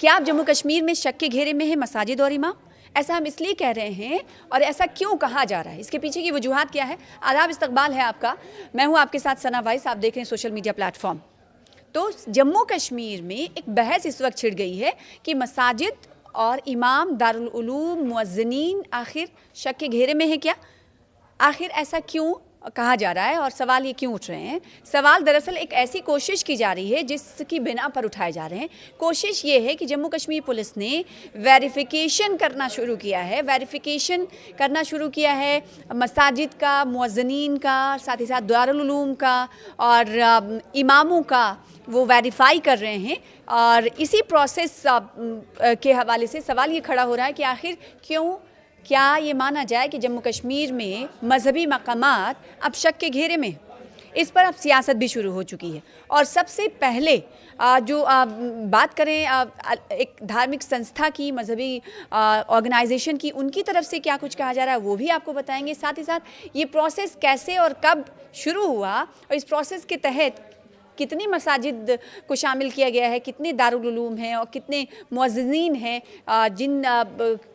क्या आप जम्मू कश्मीर में शक के घेरे में है मसाजिद और इमाम? ऐसा हम इसलिए कह रहे हैं और ऐसा क्यों कहा जा रहा है, इसके पीछे की वजूहात क्या है? आदाब, इस्तकबाल है आपका। मैं हूं आपके साथ सना वाइस, आप देख रहे हैं सोशल मीडिया प्लेटफॉर्म। तो जम्मू कश्मीर में एक बहस इस वक्त छिड़ गई है कि मसाजिद और इमाम, दारुल उलूम, मुअज्जिनीन आखिर शक के घेरे में है क्या? आखिर ऐसा क्यों कहा जा रहा है और सवाल ये क्यों उठ रहे हैं? सवाल दरअसल एक ऐसी कोशिश की जा रही है जिसकी बिना पर उठाए जा रहे हैं। कोशिश ये है कि जम्मू कश्मीर पुलिस ने वेरिफिकेशन करना शुरू किया है मसाजिद का, मुअज्जिनीन का, साथ ही साथ दारुल उलूम का और इमामों का वो वेरीफाई कर रहे हैं। और इसी प्रोसेस के हवाले से सवाल ये खड़ा हो रहा है कि आखिर क्या ये माना जाए कि जम्मू कश्मीर में मजहबी मकामात अब शक के घेरे में? इस पर अब सियासत भी शुरू हो चुकी है। और सबसे पहले जो बात करें एक धार्मिक संस्था की, मजहबी ऑर्गेनाइजेशन की, उनकी तरफ से क्या कुछ कहा जा रहा है वो भी आपको बताएंगे। साथ ही साथ ये प्रोसेस कैसे और कब शुरू हुआ और इस प्रोसेस के तहत कितनी मसाजिद को शामिल किया गया है, कितने दारुल उलूम हैं और कितने मुअज्जिनीन हैं जिन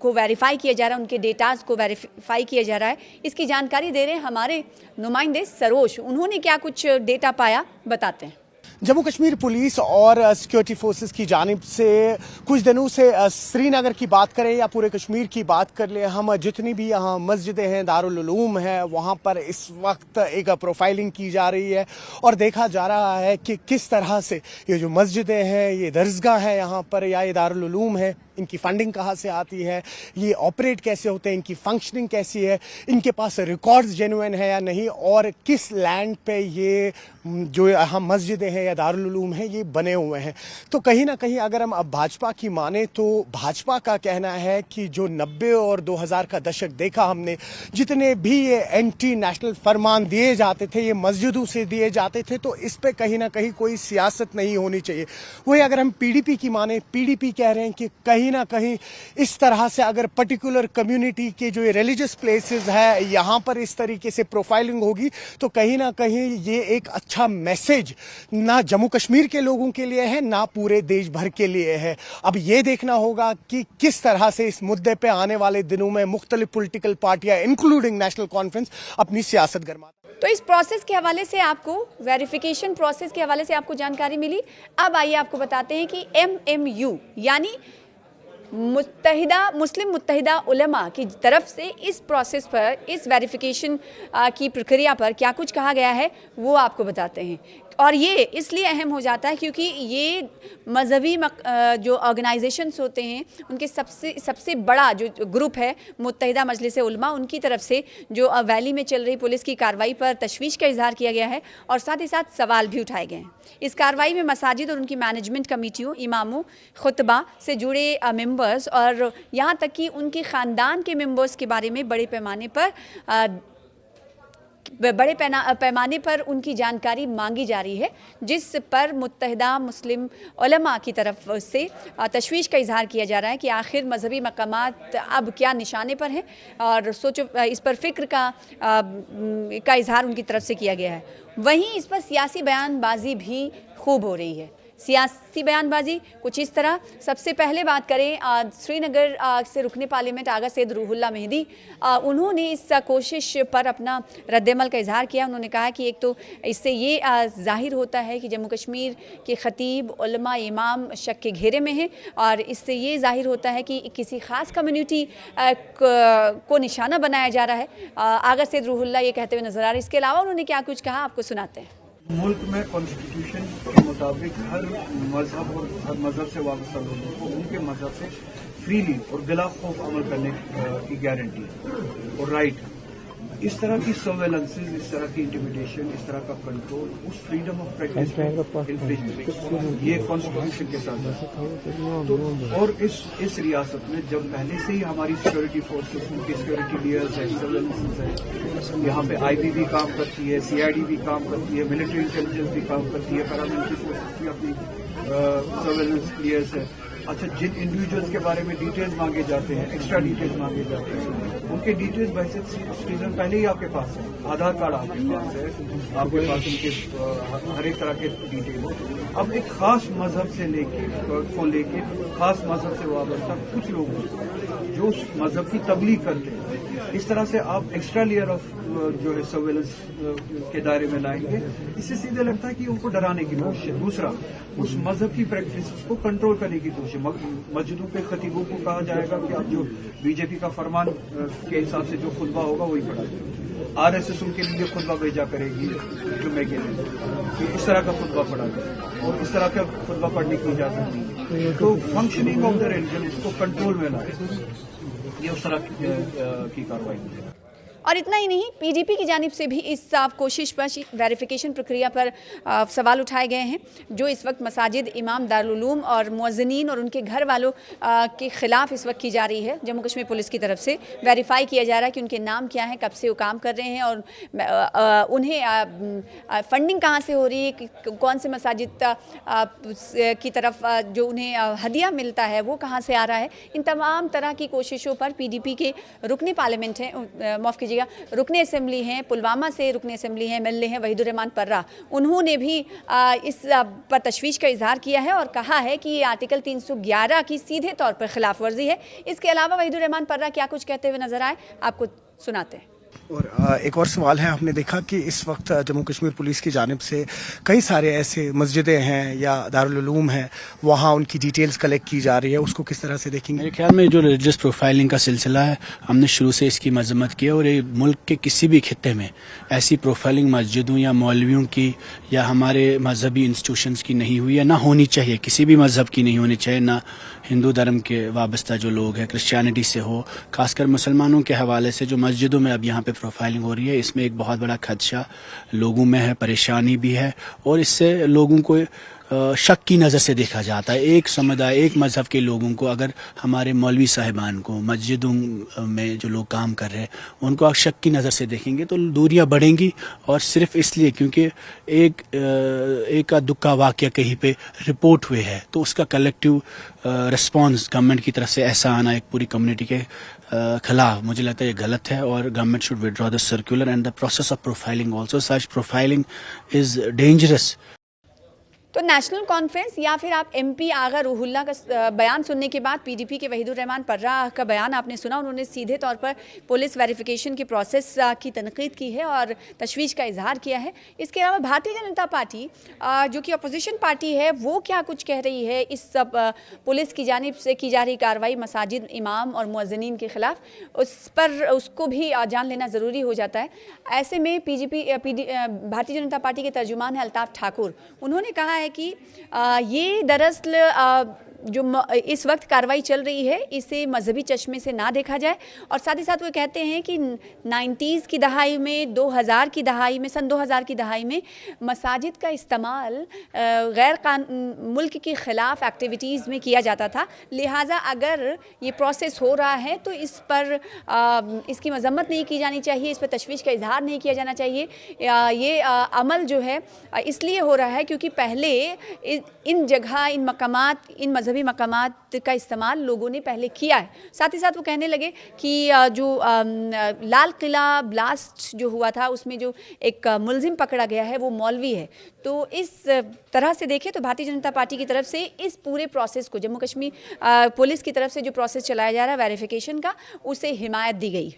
को वेरीफाई किया जा रहा है, उनके डेटाज को वेरीफाई किया जा रहा है, इसकी जानकारी दे रहे हैं हमारे नुमाइंदे सरोज। उन्होंने क्या कुछ डेटा पाया बताते हैं। जम्मू कश्मीर पुलिस और सिक्योरिटी फोर्सेस की जानिब से कुछ दिनों से श्रीनगर की बात करें या पूरे कश्मीर की बात कर ले, हम जितनी भी यहाँ मस्जिदें हैं, दारुल उलूम है, वहाँ पर इस वक्त एक प्रोफाइलिंग की जा रही है और देखा जा रहा है कि किस तरह से ये जो मस्जिदें हैं, ये दरसगाह है यहाँ पर या ये दारुल उलूम है, इनकी फंडिंग कहाँ से आती है, ये ऑपरेट कैसे होते हैं, इनकी फंक्शनिंग कैसी है, इनके पास रिकॉर्ड्स जेन्युइन है या नहीं, और किस लैंड पे ये जो यहाँ मस्जिदें हैं या दारुल उलूम है ये बने हुए हैं। तो कहीं ना कहीं अगर हम अब भाजपा की माने तो भाजपा का कहना है कि जो 90 और 2000 का दशक देखा हमने, जितने भी ये एंटी नेशनल फरमान दिए जाते थे, ये मस्जिदों से दिए जाते थे, तो इस पे कहीं ना कहीं कोई सियासत नहीं होनी चाहिए। वही अगर हम पीडीपी की माने, पीडीपी कह रहे हैं कि कहीं ना कहीं इस तरह से अगर पर्टिकुलर कम्युनिटी के जो रिलीजियस प्लेसेस है यहाँ पर इस तरीके से प्रोफाइलिंग होगी तो कहीं ना कहीं ये एक अच्छा मैसेज ना जम्मू कश्मीर के लोगों के लिए है, ना पूरे देश भर के लिए है। अब ये देखना होगा कि किस तरह से इस मुद्दे पे आने वाले दिनों में मुख्तलिफ पॉलिटिकल पार्टियां इंक्लूडिंग नेशनल कॉन्फ्रेंस अपनी सियासत गरमाती। तो इस प्रोसेस के हवाले से आपको, वेरिफिकेशन प्रोसेस के हवाले से आपको जानकारी मिली। अब आइए आपको बताते हैं कि MMU यानी मुस्लिम मुत्तहिदा उलमा की तरफ से इस प्रोसेस पर, इस वेरिफिकेशन की प्रक्रिया पर क्या कुछ कहा गया है वो आपको बताते हैं। और ये इसलिए अहम हो जाता है क्योंकि ये मजहबी जो ऑर्गेनाइजेशंस होते हैं उनके सबसे बड़ा जो ग्रुप है मुत्तहिदा मजलिस उलमा, उनकी तरफ से जो वैली में चल रही पुलिस की कार्रवाई पर तशवीश का इजहार किया गया है और साथ ही साथ सवाल भी उठाए गए हैं। इस कार्रवाई में मसाजिद और उनकी मैनेजमेंट कमेटियों, इमामों, खुतबा से जुड़े मेंबर्स और यहाँ तक कि उनके ख़ानदान के मेंबर्स के बारे में बड़े पैमाने पर उनकी जानकारी मांगी जा रही है, जिस पर मुत्तहिदा मुस्लिम उलमा की तरफ से तशवीश का इजहार किया जा रहा है कि आखिर मजहबी मकामात अब क्या निशाने पर हैं और सोचो, इस पर फिक्र का इजहार उनकी तरफ से किया गया है। वहीं इस पर सियासी बयानबाजी भी खूब हो रही है। सियासी बयानबाजी कुछ इस तरह, सबसे पहले बात करें श्रीनगर से रुकने पार्लियामेंट आगा सैयद रूहुल्लाह मेहदी, उन्होंने इस कोशिश पर अपना रद्दमल का इजहार किया। उन्होंने कहा कि एक तो इससे ये जाहिर होता है कि जम्मू कश्मीर के ख़तीब, उलमा, इमाम शक के घेरे में हैं और इससे ये जाहिर होता है कि किसी ख़ास कम्युनिटी को निशाना बनाया जा रहा है। आगा सैयद रूहुल्लाह ये कहते हुए नजर आ रहे हैं। इसके अलावा उन्होंने क्या कुछ कहा आपको सुनाते हैं। मुल्क में कॉन्स्टिट्यूशन के मुताबिक हर मजहब और हर मजहब से वाबस्ता लोगों को उनके मजहब से फ्रीली और बिला खौफ अमल करने की गारंटी और राइट है। इस तरह की सर्वेलेंसेज, इस तरह की इंटिमिडेशन, इस तरह का कंट्रोल उस फ्रीडम ऑफ प्रैक्टिस ये कॉन्स्टिट्यूशन के साथ है। तो और इस रियासत में जब पहले से ही हमारी सिक्योरिटी फोर्सेस, उनकी सिक्योरिटी लेयर्स है, सर्वेलेंसेज है, यहाँ पे IB भी काम करती है, CID भी काम करती है, मिलिट्री इंटेलिजेंस भी काम करती है, पैरामिलिट्री फोर्सेस की अपनी सर्वेलेंस लेयर्स है। अच्छा, जिन इंडिविजुअल्स के बारे में डिटेल्स मांगे जाते हैं, एक्स्ट्रा डिटेल्स मांगे जाते हैं, उनके डिटेल्स वैसे सिटीजन पहले ही आपके पास है, आधार कार्ड आपके पास है, आपके पास उनके हर एक तरह के डिटेल। अब एक खास मजहब से लेके खास मजहब से वाबस्ता कुछ लोग जो उस मजहब की तबलीग करते हैं, इस तरह से आप एक्स्ट्रा लेयर ऑफ जो है सर्वेलेंस के दायरे में लाएंगे। इससे सीधे लगता है कि उनको डराने की कोशिश है। दूसरा, उस मजहब की प्रैक्टिस को कंट्रोल करने की कोशिश। मस्जिदों पे खतीबों को कहा जाएगा कि आप जो बीजेपी का फरमान के हिसाब से जो खुतबा होगा वही पढ़ा जाए। आरएसएस उनके लिए खुतबा भेजा करेगी जुम्मे के दिन कि इस तरह का खुतबा पढ़ा जाए और इस तरह का खुतबा पढ़ने की इजाजत नहीं है। तो फंक्शनिंग ऑफ द रिलीजन इसको कंट्रोल में लाए, ये उस तरह की कार्रवाई है। और इतना ही नहीं, पीडीपी की जानिब से भी इस कोशिश पर, वेरिफिकेशन प्रक्रिया पर सवाल उठाए गए हैं। जो इस वक्त मसाजिद, इमाम, दारुल उलूम और मुअज्जिनीन और उनके घर वालों के ख़िलाफ़ इस वक्त की जा रही है जम्मू कश्मीर पुलिस की तरफ से। वेरीफाई किया जा रहा है कि उनके नाम क्या हैं, कब से वो काम कर रहे हैं और उन्हें फंडिंग कहाँ से हो रही है, कौन से मसाजिद की तरफ जो उन्हें हदिया मिलता है वो कहाँ से आ रहा है। इन तमाम तरह की कोशिशों पर पीडीपी के रुकने पार्लियामेंट हैं, माफ़ कीजिएगा, रुकने असेंबली हैं, पुलवामा से रुकने असेंबली हैं, एमएलए हैं वहीदुर रहमान पर्रा, उन्होंने भी इस पर तशवीश का इजहार किया है और कहा है कि ये आर्टिकल 311 की सीधे तौर पर खिलाफ वर्जी है। इसके अलावा वहीदुर रहमान पर्रा क्या कुछ कहते हुए नजर आए, आपको सुनाते हैं। और एक और सवाल है, हमने देखा कि इस वक्त जम्मू कश्मीर पुलिस की जानिब से कई सारे ऐसे मस्जिदें हैं या दारुल उलूम हैं, वहाँ उनकी डिटेल्स कलेक्ट की जा रही है, उसको किस तरह से देखेंगे? मेरे ख्याल में जो रिलीजियस प्रोफाइलिंग का सिलसिला है, हमने शुरू से इसकी मजम्मत की है और ये मुल्क के किसी भी खित्ते में ऐसी प्रोफाइलिंग मस्जिदों या मौलवियों की या हमारे मजहबी इंस्टीट्यूशंस की नहीं हुई है, ना होनी चाहिए, किसी भी मजहब की नहीं होनी चाहिए, ना हिंदू धर्म के वाबस्ता जो लोग हैं, क्रिश्चियनिटी से हो, खासकर मुसलमानों के हवाले से जो मस्जिदों में अब यहाँ पे प्रोफाइलिंग हो रही है, इसमें एक बहुत बड़ा खदशा लोगों में है, परेशानी भी है और इससे लोगों को शक की नज़र से देखा जाता है। एक समुदाय, एक मज़हब के लोगों को अगर हमारे मौलवी साहिबान को मस्जिदों में जो लोग काम कर रहे हैं उनको आप शक की नज़र से देखेंगे तो दूरियां बढ़ेंगी और सिर्फ इसलिए क्योंकि एक का दुक्का वाक़या कहीं पे रिपोर्ट हुए है तो उसका कलेक्टिव रिस्पॉन्स गवर्नमेंट की तरफ से ऐसा आना एक पूरी कम्युनिटी के खिलाफ, मुझे लगता है ये गलत है और government should withdraw the circular and the process of profiling also. Such profiling is dangerous. तो नेशनल कॉन्फ्रेंस या फिर आप एमपी आगा रूहुल्ला का बयान सुनने के बाद पीडीपी के वहीदुर रहमान पर्रा का बयान आपने सुना, उन्होंने सीधे तौर पर पुलिस वेरिफिकेशन की प्रोसेस की तनकीद की है और तशवीश का इजहार किया है। इसके अलावा भारतीय जनता पार्टी जो कि अपोजिशन पार्टी है वो क्या कुछ कह रही है इस सब पुलिस की जानिब से की जा रही कार्रवाई मसाजिद, इमाम और मुअज्जिनीन के खिलाफ, उस पर उसको भी जान लेना ज़रूरी हो जाता है। ऐसे में भारतीय जनता पार्टी के तर्जुमान है अल्ताफ ठाकुर, उन्होंने कहा है कि ये दरअसल जो इस वक्त कार्रवाई चल रही है इसे मजहबी चश्मे से ना देखा जाए और साथ ही साथ वो कहते हैं कि 90s की दहाई में, 2000 की दहाई में, सन 2000 की दहाई में मसाजिद का इस्तेमाल मुल्क के ख़िलाफ़ एक्टिविटीज़ में किया जाता था। लिहाजा अगर ये प्रोसेस हो रहा है तो इस पर इसकी मजम्मत नहीं की जानी चाहिए, इस पर तशवीश का इजहार नहीं किया जाना चाहिए। ये अमल जो है इसलिए हो रहा है क्योंकि पहले इन जगह, इन मकामात, इन मजहबी मकामात का इस्तेमाल लोगों ने पहले किया है। साथ ही साथ वो कहने लगे कि जो लाल किला ब्लास्ट जो हुआ था उसमें जो एक मुलजिम पकड़ा गया है वो मौलवी है। तो इस तरह से देखें तो भारतीय जनता पार्टी की तरफ से इस पूरे प्रोसेस को, जम्मू कश्मीर पुलिस की तरफ से जो प्रोसेस चलाया जा रहा है वेरिफिकेशन का, उसे हिमायत दी गई।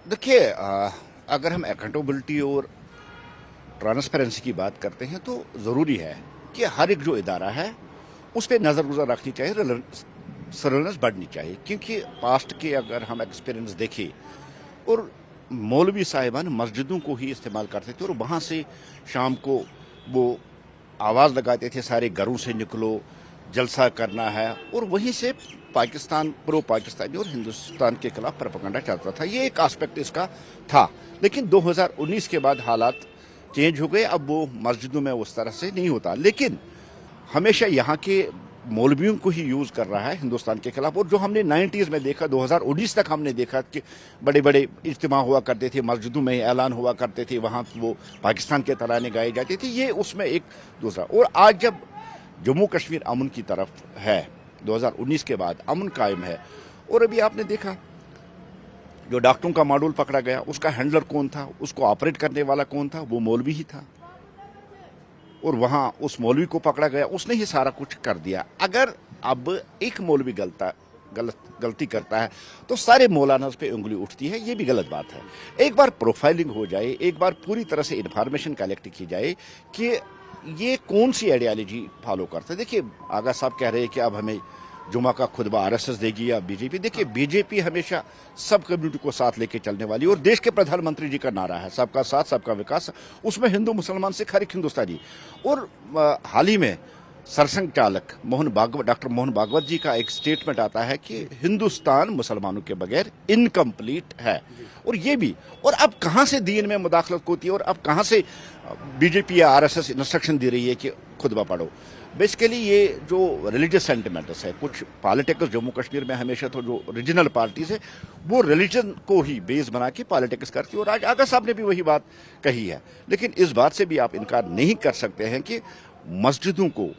देखिए, अगर हम अकाउंटेबिलिटी और ट्रांसपेरेंसी की बात करते हैं तो ज़रूरी है कि हर एक जो इदारा है उस पर नज़र गुजर रखनी चाहिए, सर्वेलेंस बढ़नी चाहिए। क्योंकि पास्ट के अगर हम एक्सपीरियंस देखें और मौलवी साहिबान मस्जिदों को ही इस्तेमाल करते थे और वहाँ से शाम को वो आवाज़ लगाते थे सारे घरों से निकलो, जलसा करना है, और वहीं से पाकिस्तान, प्रो पाकिस्तानी और हिंदुस्तान के खिलाफ प्रोपेगेंडा चलता था। ये एक एस्पेक्ट इसका था। लेकिन 2019 के बाद हालात चेंज हो गए, अब वो मस्जिदों में उस तरह से नहीं होता। लेकिन हमेशा यहाँ के मौलवियों को ही यूज़ कर रहा है हिंदुस्तान के खिलाफ। और जो हमने 90s में देखा, 2019 तक हमने देखा कि बड़े बड़े इज्तिमा हुआ करते थे, मस्जिदों में ऐलान हुआ करते थे, वहाँ वो पाकिस्तान के तराने गाए जाते थे। ये उसमें एक दूसरा। और आज जब जम्मू कश्मीर अमन की तरफ है 2019 के बाद अमन कायम है। और अभी आपने देखा जो डॉक्टरों का मॉड्यूल पकड़ा गया, उसका हैंडलर कौन था, उसको ऑपरेट करने वाला कौन था, वो मौलवी ही था। और वहां उस मौलवी को पकड़ा गया, उसने ही सारा कुछ कर दिया। अगर अब एक मौलवी गलती करता है तो सारे मौलानास पे उंगली उठती है, ये भी गलत बात है। एक बार प्रोफाइलिंग हो जाए, एक बार पूरी तरह से इंफॉर्मेशन कलेक्ट की जाए कि ये कौन सी आइडियोलॉजी फॉलो करता है। देखिए आगा साहब कह रहे हैं कि अब हमें जुमा का खुतबा आरएसएस देगी या बीजेपी। देखिए बीजेपी हमेशा सब कम्युनिटी को साथ लेके चलने वाली, और देश के प्रधानमंत्री जी का नारा है सबका साथ सबका विकास, उसमें हिंदू मुसलमान सिख हर एक हिंदुस्तानी। और हाल ही में सरसंघ चालक डॉक्टर मोहन भागवत जी का एक स्टेटमेंट आता है कि हिंदुस्तान मुसलमानों के बगैर इनकम्प्लीट है। और ये भी, और अब कहां से दीन में मुदाखलत होती है, और अब कहां से बीजेपी या आरएसएस इंस्ट्रक्शन दे रही है कि खुतबा पढ़ो। बेसिकली ये जो रिलीजियस सेंटिमेंट्स है, कुछ पॉलिटिक्स जम्मू कश्मीर में हमेशा तो जो रीजनल पार्टीज है वो रिलीजन को ही बेस बना के पॉलिटिक्स करती है, और आज आगा साहब ने भी वही बात कही है। लेकिन इस बात से भी आप इनकार नहीं कर सकते हैं कि मस्जिदों को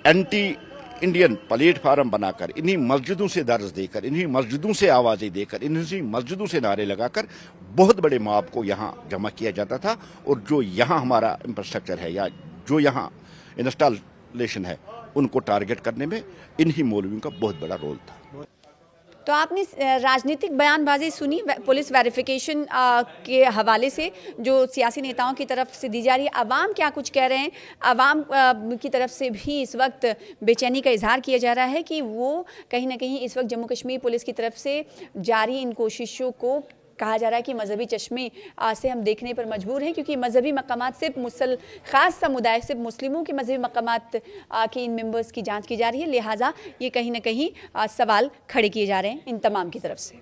एंटी इंडियन प्लेटफार्म बनाकर, इन्हीं मस्जिदों से दर्ज देकर, इन्हीं मस्जिदों से आवाजें देकर, इन्हीं मस्जिदों से नारे लगाकर बहुत बड़े मॉब को यहाँ जमा किया जाता था। और जो यहाँ हमारा इंफ्रास्ट्रक्चर है या जो यहाँ इंस्टॉलेशन है, उनको टारगेट करने में इन्हीं मौलवियों का बहुत बड़ा रोल था। तो आपने राजनीतिक बयानबाजी सुनी पुलिस वेरिफिकेशन के हवाले से जो सियासी नेताओं की तरफ से दी जा रही है। अवाम क्या कुछ कह रहे हैं? अवाम की तरफ से भी इस वक्त बेचैनी का इजहार किया जा रहा है कि वो कहीं ना कहीं इस वक्त जम्मू कश्मीर पुलिस की तरफ से जारी इन कोशिशों को कहा जा रहा है कि मजहबी चश्मे से हम देखने पर मजबूर हैं, क्योंकि मजहबी मकामात सिर्फ ख़ास समुदाय सिर्फ मुस्लिमों के मजहबी मकामात के इन मेंबर्स की जांच की जा रही है। लिहाजा ये कहीं ना कहीं सवाल खड़े किए जा रहे हैं इन तमाम की तरफ से।